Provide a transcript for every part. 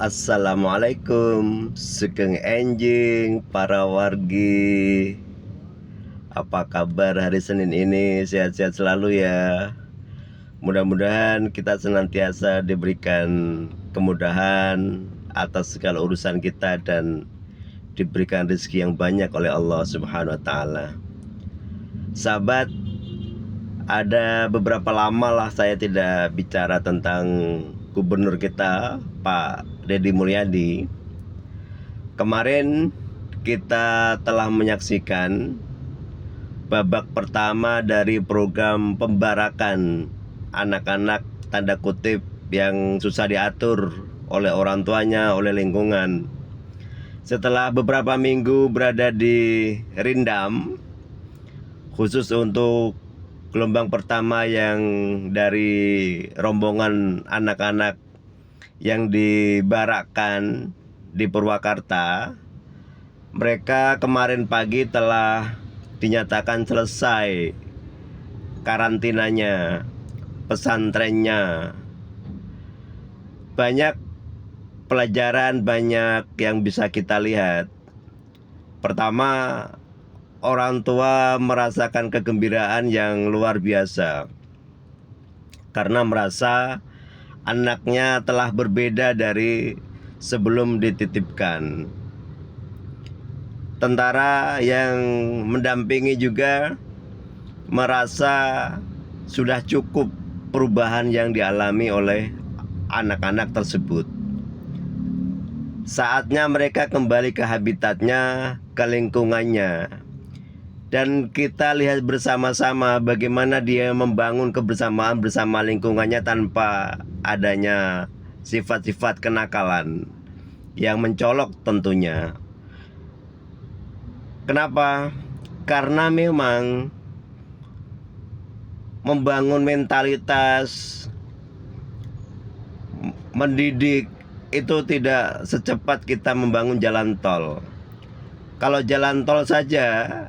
Assalamualaikum, sugeng enjing para wargi. Apa kabar hari Senin ini? Sehat-sehat selalu ya. Mudah-mudahan kita senantiasa diberikan kemudahan atas segala urusan kita dan diberikan rezeki yang banyak oleh Allah Subhanahu wa taala. Sahabat, ada beberapa lama lah saya tidak bicara tentang gubernur kita, Pak Deddy Mulyadi. Kemarin kita telah menyaksikan babak pertama dari program pembarakan anak-anak tanda kutip yang susah diatur oleh orang tuanya, oleh lingkungan. Setelah beberapa minggu berada di Rindam, khusus untuk gelombang pertama yang dari rombongan anak-anak yang dibarakkan di Purwakarta, mereka kemarin pagi telah dinyatakan selesai karantinanya, pesantrennya. Banyak pelajaran, banyak yang bisa kita lihat. Pertama, orang tua merasakan kegembiraan yang luar biasa karena merasa anaknya telah berbeda dari sebelum dititipkan. Tentara yang mendampingi juga merasa sudah cukup perubahan yang dialami oleh anak-anak tersebut. Saatnya mereka kembali ke habitatnya, ke lingkungannya. Dan kita lihat bersama-sama bagaimana dia membangun kebersamaan bersama lingkungannya tanpa adanya sifat-sifat kenakalan yang mencolok tentunya. Kenapa? Karena memang membangun mentalitas, mendidik itu tidak secepat kita membangun jalan tol. Kalau jalan tol saja,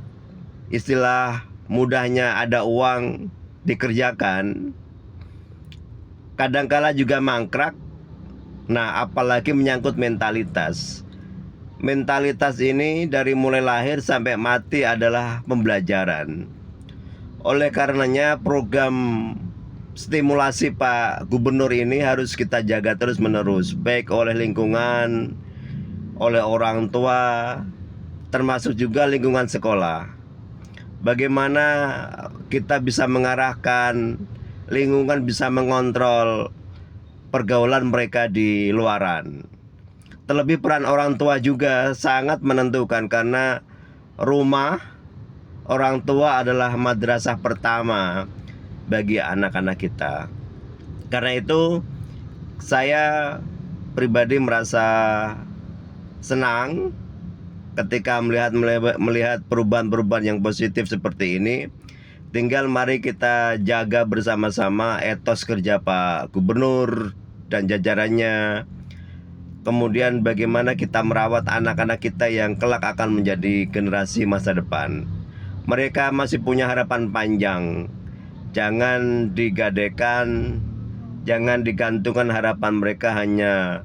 istilah mudahnya ada uang dikerjakan, kadangkala juga mangkrak. Nah, apalagi menyangkut mentalitas. Mentalitas ini dari mulai lahir sampai mati adalah pembelajaran. Oleh karenanya program stimulasi Pak Gubernur ini harus kita jaga terus menerus, baik oleh lingkungan, oleh orang tua, termasuk juga lingkungan sekolah. Bagaimana kita bisa mengarahkan lingkungan, bisa mengontrol pergaulan mereka di luaran. Terlebih peran orang tua juga sangat menentukan karena rumah orang tua adalah madrasah pertama bagi anak-anak kita. Karena itu saya pribadi merasa senang ketika melihat perubahan-perubahan yang positif seperti ini. Tinggal mari kita jaga bersama-sama etos kerja Pak Gubernur dan jajarannya. Kemudian bagaimana kita merawat anak-anak kita yang kelak akan menjadi generasi masa depan. Mereka masih punya harapan panjang. Jangan digadaikan, jangan digantungkan harapan mereka hanya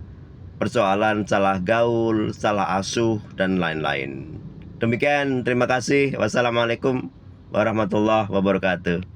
persoalan salah gaul, salah asuh, dan lain-lain. Demikian, terima kasih. Wassalamualaikum warahmatullahi wabarakatuh.